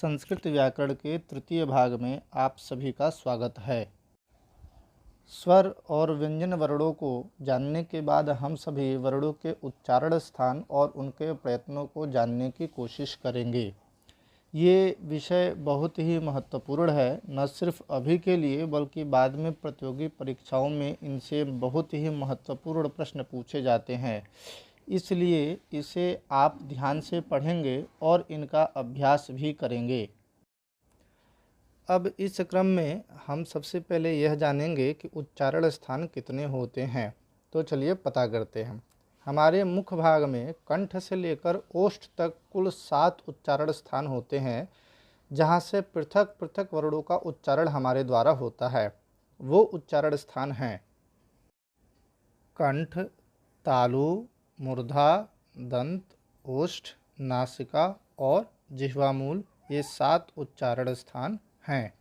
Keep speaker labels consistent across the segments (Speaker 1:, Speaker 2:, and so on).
Speaker 1: संस्कृत व्याकरण के तृतीय भाग में आप सभी का स्वागत है। स्वर और व्यंजन वर्णों को जानने के बाद हम सभी वर्णों के उच्चारण स्थान और उनके प्रयत्नों को जानने की कोशिश करेंगे। ये विषय बहुत ही महत्वपूर्ण है, न सिर्फ अभी के लिए बल्कि बाद में प्रतियोगी परीक्षाओं में इनसे बहुत ही महत्वपूर्ण प्रश्न पूछे जाते हैं। इसलिए इसे आप ध्यान से पढ़ेंगे और इनका अभ्यास भी करेंगे। अब इस क्रम में हम सबसे पहले यह जानेंगे कि उच्चारण स्थान कितने होते हैं। तो चलिए पता करते हैं। हमारे मुख भाग में कंठ से लेकर ओष्ठ तक कुल 7 उच्चारण स्थान होते हैं, जहाँ से पृथक पृथक वर्णों का उच्चारण हमारे द्वारा होता है। वो उच्चारण स्थान हैं कंठ, तालु, मूर्धा, दंत, ओष्ठ, नासिका और जिह्वामूल। ये 7 उच्चारण स्थान हैं।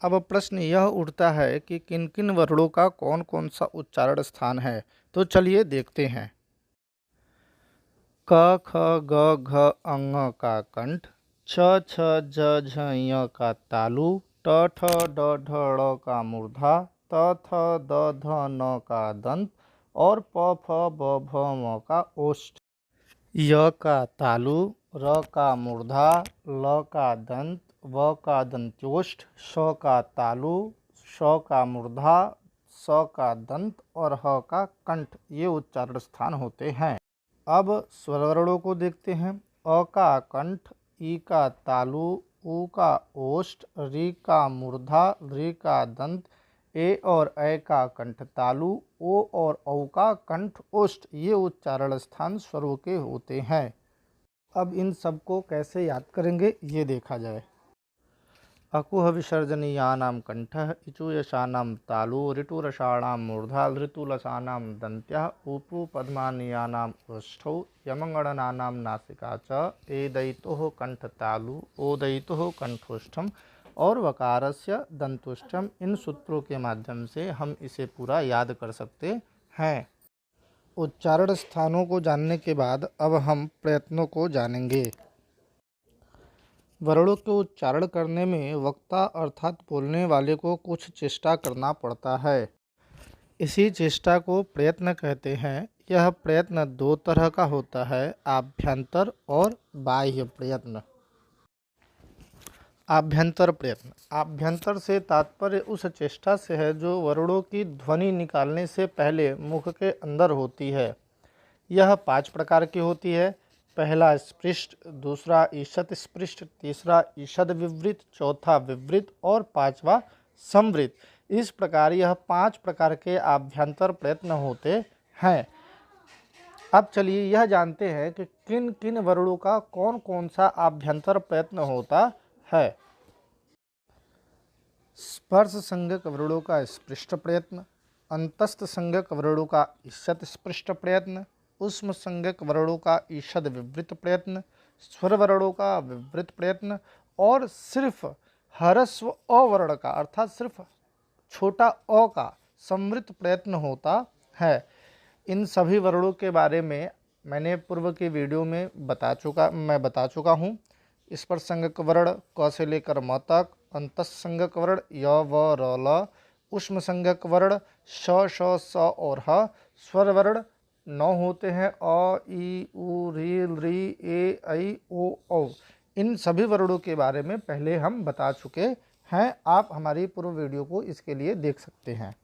Speaker 1: अब प्रश्न यह उठता है कि किन किन वर्णों का कौन कौन सा उच्चारण स्थान है। तो चलिए देखते हैं। क, ख, ग, घ, अंग का कंठ, छ, छ, ज, झ, ञ का तालु, ट, ठ, ड, ढ, ड़ का मूर्धा, त, थ, द, ध, न का दंत और प, फ, ब, भ, म का ओष्ठ। य का तालु, र का मूर्धा, ल का दंत, व का दंत्योष्ठ, श का तालु, श का मूर्धा, स का दंत और ह का कंठ। ये उच्चारण स्थान होते हैं। अब स्वर वर्णों को देखते हैं। अ का कंठ, ई का तालु, उ का ओष्ठ, ऋ का मूर्धा, ऋ का दंत, ए और ऐ का कंठ तालु, ओ और औ का कंठ ओष्ठ। ये उच्चारण स्थान स्वरों के होते हैं। अब इन सब को कैसे याद करेंगे ये देखा जाए। अकुह विसर्जनीयानां कंठः, इचुयशानां तालु, ऋटुरसाणां मूर्धा, ऋतुलसानां दन्त्यः, ऊपु पद्मानीयानाम् ओष्ठौ, यमगणनानां नासिका च, एदैतुः कंठतालु, ओदैतुः कंठोष्ठम और वकारस्य दंतोष्ठम। इन सूत्रों के माध्यम से हम इसे पूरा याद कर सकते हैं। उच्चारण स्थानों को जानने के बाद अब हम प्रयत्नों को जानेंगे। वर्णों के उच्चारण करने में वक्ता अर्थात बोलने वाले को कुछ चेष्टा करना पड़ता है। इसी चेष्टा को प्रयत्न कहते हैं। यह प्रयत्न 2 तरह का होता है, आभ्यंतर और बाह्य प्रयत्न। आभ्यंतर प्रयत्न, आभ्यंतर से तात्पर्य उस चेष्टा से है जो वर्णों की ध्वनि निकालने से पहले मुख के अंदर होती है। यह 5 प्रकार की होती है। पहला स्पृष्ट, दूसरा ईषत् स्पृष्ट, तीसरा ईषद विवृत, चौथा विवृत और 5वां संवृत। इस प्रकार यह 5 प्रकार के आभ्यंतर प्रयत्न होते हैं। अब चलिए यह जानते हैं कि किन किन वर्णों का कौन कौन सा आभ्यंतर प्रयत्न होता है। स्पर्श संज्ञक वर्णों का स्पृष्ट प्रयत्न, अंतस्थ संज्ञक वर्णों का ईषत् स्पृष्ट प्रयत्न, ऊष्म संज्ञक वर्णों का ईषद विवृत प्रयत्न, स्वर वर्णों का विवृत प्रयत्न और सिर्फ ह्रस्व अ वर्ण का अर्थात सिर्फ छोटा अ का संवृत प्रयत्न होता है। इन सभी वर्णों के बारे में मैंने पूर्व के वीडियो में बता चुका हूँ। स्पर्श संज्ञक वर्ण क से लेकर म तक, अंतस्थ संज्ञक वर्ण य व र ल, ऊष्म संज्ञक वर्ण श श स और ह, स्वर वर्ण 9 होते हैं, अ, ई, उ, ऋ, लृ, ए, ऐ, ओ, औ। इन सभी वर्णों के बारे में पहले हम बता चुके हैं। आप हमारी पूर्व वीडियो को इसके लिए देख सकते हैं।